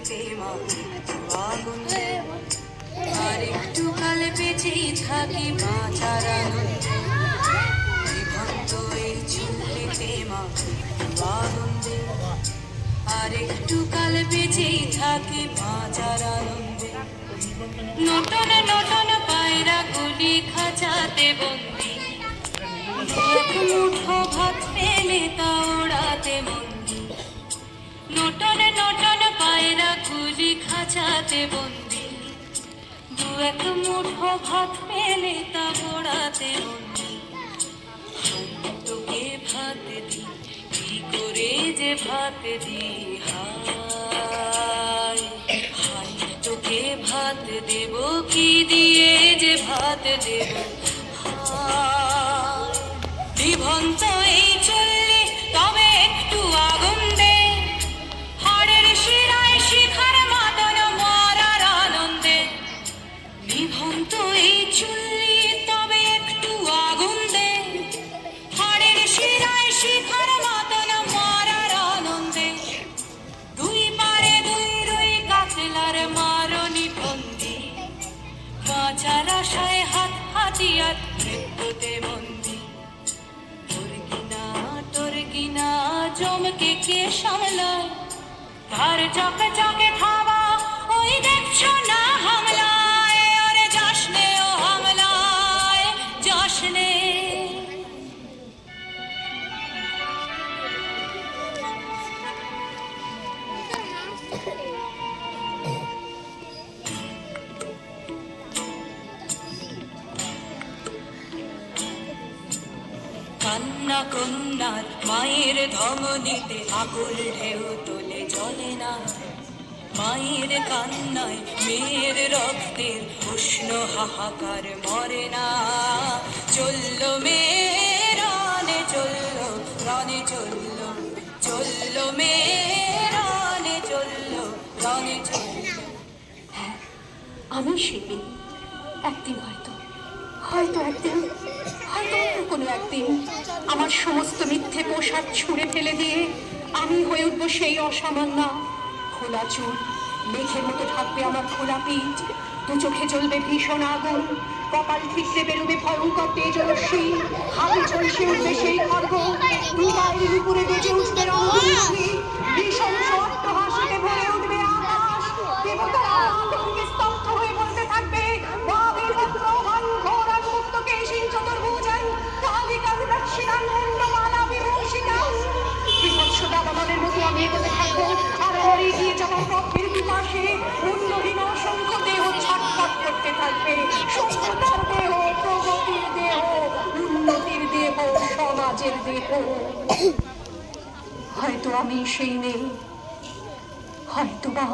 প্রেমা আগুন দেব আর একটু কালে বেঁচেই থাকি বাঁচার আনন্দে বিভক্ত এই চুলে প্রেমা আগুন দেব আর একটু কালে বেঁচেই থাকি বাঁচার আনন্দে নতুন নতুন পায়রা গুলি খাঁচাতে বন্দি এক মুঠো ভাত পেলে তা ওড়াতে বন্দি নতুন নতুন পায়রা গুলি খাঁচাতে বন্দি দু এক মুঠো ভাত পেলে তা ওড়াতে বন্দি তোকে ভাত দি কি করে যে ভাত দি হায় হায় তোকে ভাত দেব কি দিয়ে যে ভাত দেব হায় জীবন্ত এই চললি তবে একটু আগুন দে হাড়ের শিরায় শিখার মাদন মরার আনন্দে জীবন্ত এই চললি তবে একটু আগুন দে হাড়ের শিরায় শিখার মাদন মরার আনন্দে দুই পারে দুই রুই কাতলার মারণি বন্দি বাঁচার আশায় হাত হাতিয়ার মৃত্যুতে বন্দি তোর কিনা জমকে কে সামলায় তার চকে চকে থাবা ওই দেখছো না হামলায় ওরে জশনে ও হামলায় জশনে কান্না কন্যার মায়ের ধমনীতে আকুল ঢেউ তোলে জলে না মায়ের কান্নায় মেয়ের রক্তের উষ্ণ হাহাকার মরে না চলল মেয়ে রানে চলল রানে চলল চলল মেয়ে রানে চলল রানে চলল আমি শিল্পী একদিন হয়তো হয়তো একদিন হয়তো কোনো একদিন আমার সমস্ত মিথ্যে পোশাক ছুঁড়ে ফেলে দিয়ে আমি হয়ে উঠবো সেই অসামান্যা খোলা চুল মেঘের মতো ঢাকবে আমার খোলা পিঠ দু চোখে জ্বলবে ভীষণ আগুন কপাল ঠিকরে বেরোবে ভয়ঙ্কর তেজস্বী হাতে ঝলসে উঠবে সেই খর্গ দু গায়ের উপরে বেজে উঠবে রণবীর ভীষণ অট্টহাসিতে ভরে উঠবে আকাশ দেবতারা আতঙ্কে স্তব্ধ হয়ে বলতে থাকবে বাবাদের মতো আমি এগোতে থাকবো আর আমার এগিয়ে যাওয়ার পথের দুপাশে অন্যহীন অসংখ্য দেহ ছটফট করতে থাকবে সভ্যতার দেহ প্রগতির দেহ উন্নতির দেহ সমাজের দেহ হয়তো আমি সেই নেই হয়তো বা